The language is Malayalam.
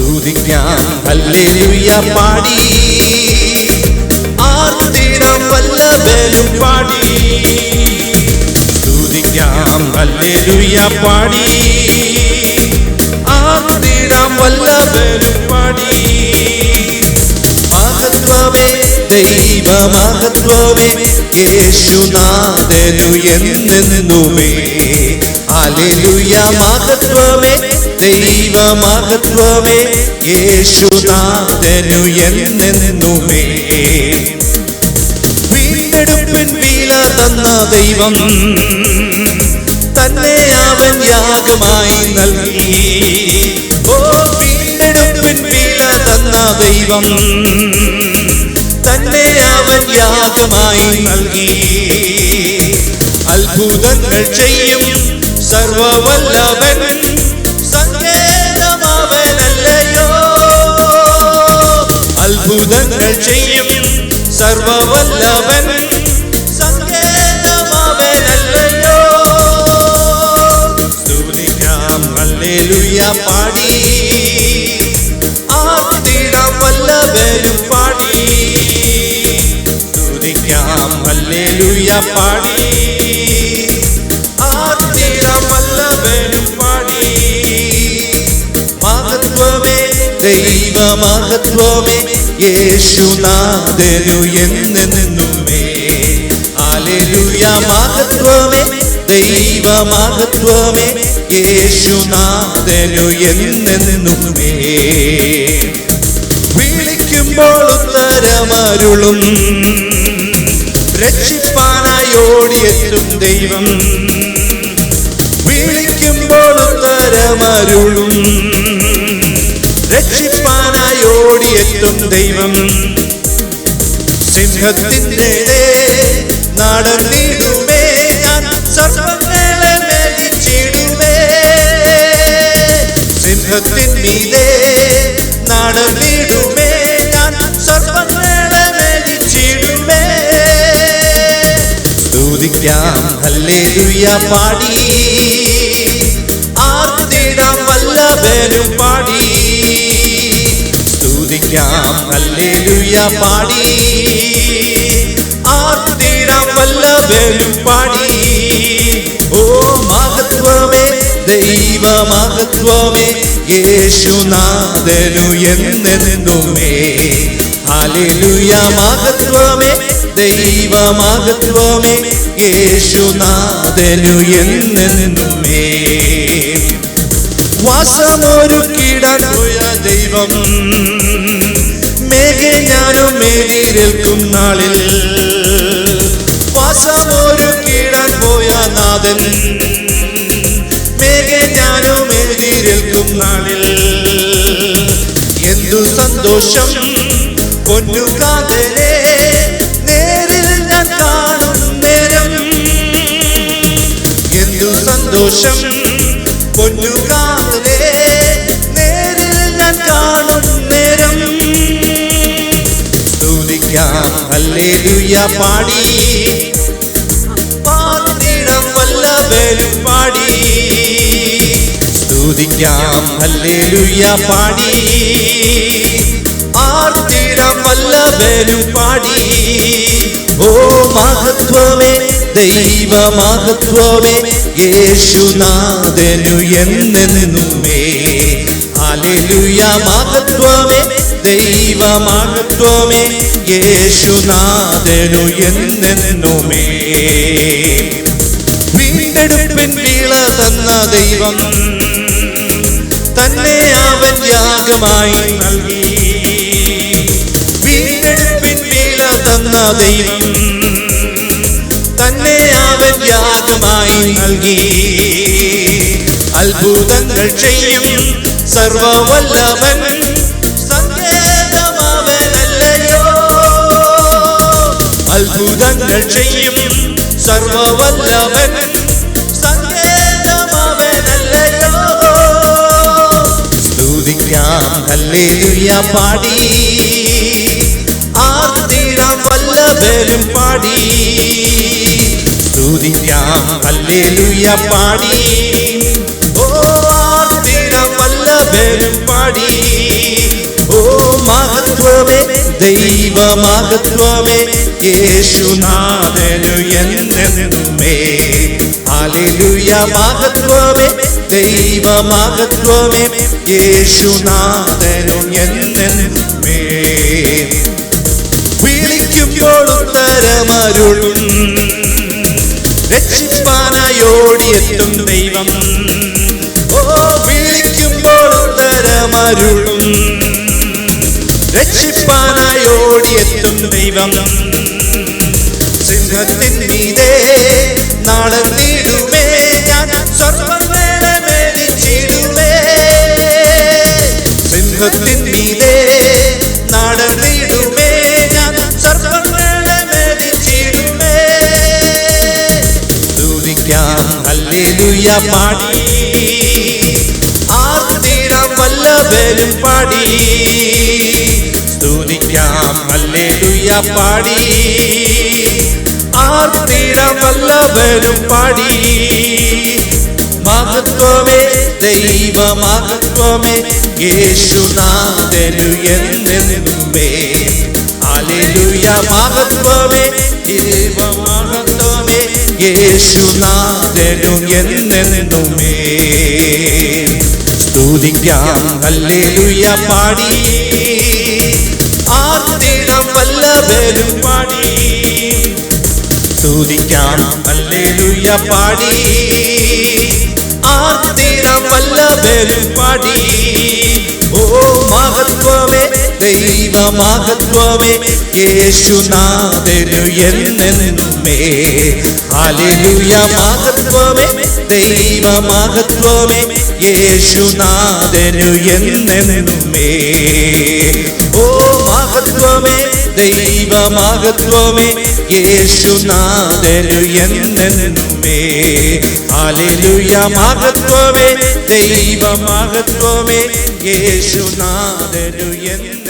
സ്തുതിക്കാം ഹല്ലേലൂയ പാടി, ആർത്തിടാം വല്ലഭനും പാടി. സ്തുതിക്കാം ഹല്ലേലൂയ പാടി, ആർത്തിടാം വല്ലഭനും പാടി. മഹത്വമേ ദൈവമഹത്വമേ യേശുനാഥനു എന്നെന്നുമേ. ഹല്ലേലൂയ മഹത്വമേ ദൈവമഹത്വമേ യേശുനാഥനു എന്നെന്നുമേ. വീണ്ടെടുപ്പിൻ വില തന്ന ദൈവം തന്നെ അവൻ യാഗമായി നൽകി. ഓ വീണ്ടെടുപ്പിൻ വില തന്ന ദൈവം തന്നെ അവൻ യാഗമായി നൽകി. അത്ഭുതങ്ങൾ ചെയ്യും സർവവല്ലഭൻ സങ്കേതമവനല്ലയോ. അത്ഭുതങ്ങൾ ചെയ്യും സർവവല്ലഭൻ സങ്കേതമവനല്ലയോ. സ്തുതിക്കാം ഹല്ലേലൂയ പാടി, ആർത്തിടാം വല്ലഭനും പാടി. സ്തുതിക്കാം ഹല്ലേലൂയ പാടി, ആർത്തിടാം വല്ലഭനും പാടി. മഹത്വമേ ദൈവമഹത്വമേ യേശുനാഥനു എന്നെന്നുമേ. ഹല്ലേലൂയ മഹത്വമേ ദൈവമഹത്വമേ യേശുനാഥനു എന്നെന്നുമേ. വിളിക്കുമ്പോൾ ഉത്തരമരുളും രക്ഷിപ്പാനായി ഓടിയെത്തും ദൈവം. വിളിക്കുമ്പോൾ ഉത്തരമരുളും രക്ഷിപ്പാനായി ഓടിയെത്തും ദൈവം. സിംഹത്തിന്റെ നടന്നിടുമേ ഞാൻ സർവ്വങ്ങളെ മെതിച്ചിടുമേ. സിംഹത്തിന്മീതെ നടന്നിടുമേ ഞാൻ സർവ്വങ്ങളെ മെതിച്ചിടുമേ. സ്തുതിക്കാം ഹല്ലേലൂയ പാടി, ആർത്തിടാം വല്ലഭനും പാടി. സ്തുതിക്കാം ഹല്ലേലൂയ പാടി, ആർത്തിടാം വല്ലഭനും പാടി. ഓ മഹത്വമേ ദൈവമഹത്വമേ യേശുനാഥനു എന്നെന്നുമേ. ഹല്ലേലൂയ മഹത്വമേ ദൈവമഹത്വമേ യേശുനാഥനു എന്നെന്നുമേ. വാസമൊരുക്കിടാൻ പോയ ദൈവം മേഘേ ഞാനും മേലിരേൽക്കും നാളിൽ. വാസമൊരുക്കിടാൻ പോയ നാഥൻ മേഘേ ഞാനും മേലിരേൽക്കും നാളിൽ. എന്തു സന്തോഷം പൊന്നുകാതനെ നേരിൽ ഞാൻ കാണും നേരം. എന്തു സന്തോഷം പൊന്നുകാതനെ നേരിൽ ഞാൻ കാണും നേരം. സ്തുതിക്കാം ഹല്ലേലൂയ പാടി, ആർത്തിടാം വല്ലഭനും പാടി. സ്തുതിക്കാം ഹല്ലേലൂയ പാടി, ആർത്തിടാം വല്ലഭനും പാടി. ഓ മഹത്വമേ ദൈവമഹത്വമേ യേശുനാഥനു എന്നെന്നുമേ. ഹല്ലേലൂയ മഹത്വമേ ദൈവമഹത്വമേ യേശുനാഥനു എന്നെന്നുമേ. വീണ്ടെടുപ്പിൻ വില തന്ന ദൈവം തന്നെ അവൻ യാഗമായി നൽകി. വീണ്ടെടുപ്പിൻ വില തന്ന ദൈവം തന്നെ അവൻ യാഗമായി നൽകി. അത്ഭുതങ്ങൾ ചെയ്യും സർവവല്ലഭൻ സങ്കേതമവനല്ലയോ. അത്ഭുതങ്ങൾ ചെയ്യും സർവവല്ലഭൻ സങ്കേതമവനല്ലയോ. സ്തുതിക്കാം ഹല്ലേലൂയ പാടി, ആർത്തിടാം വല്ലഭനും പാടി. സ്തുതിക്കാം ഹല്ലേലൂയ പാടി, ഓ ആർത്തിടാം വല്ലഭനും പാടി. ദൈവമഹത്വമേ യേശുനാഥനു എന്നെന്നുമേ. ഹല്ലേലൂയ മഹത്വമേ ദൈവമഹത്വമേ യേശുനാഥനു എന്നെന്നുമേ. വിളിക്കുമ്പോൾ ഉത്തരമരുളും രക്ഷിപ്പാനായി ഓടിയെത്തും ദൈവം. ഓ വിളിക്കുമ്പോൾ ഉത്തരമരുളും രക്ഷിപ്പാനായി ഓടിയെത്തും ദൈവം. സിംഹത്തിൻ മീതെ നടന്നിടുമേ ഞാൻ സർവ്വങ്ങളെ മേടിച്ചിടുമേ. സിംഹത്തിൻ മീതെ നടന്നിടുമേ ഞാൻ സർവ്വങ്ങളെ മേടിച്ചിടുമേ. സ്തുതിക്കാം ഹല്ലേലൂയ പാടി ആർത്തിടാം വല്ലഭനും പാടി. സ്തുതിക്കാം ഹല്ലേലൂയ പാടി ആർത്തിടാം വല്ലഭനും പാടി. മഹത്വമേ ദൈവമഹത്വമേ യേശുനാഥനു എന്നെന്നുമേ. ഹല്ലേലൂയ മഹത്വമേ ദൈവമഹത്വമേ യേശുനാഥനു എന്നെന്നുമേ. സ്തുതിക്കാം ഹല്ലേലൂയ പാടി ആർത്തിടാം വല്ലഭനും പാടി. സ്തുതിക്കാം ഹല്ലേലൂയ പാടി ആർത്തിടാം വല്ലഭനും പാടി. ഓ മഹത്വമേ ദൈവമഹത്വമേ യേശുനാഥനു എന്നെന്നുമേ. ഹല്ലേലൂയ മഹത്വമേ ദൈവമഹത്വമേ യേശുനാഥനു എന്നെന്നുമേ. ഓ മഹത്വമേ ദൈവമഹത്വമേ യേശുനാഥനു എന്നെന്നുമേ. ഹല്ലേലൂയ മഹത്വമേ ദൈവമഹത്വമേ യേശുനാഥനു എന്നെന്നുമേ.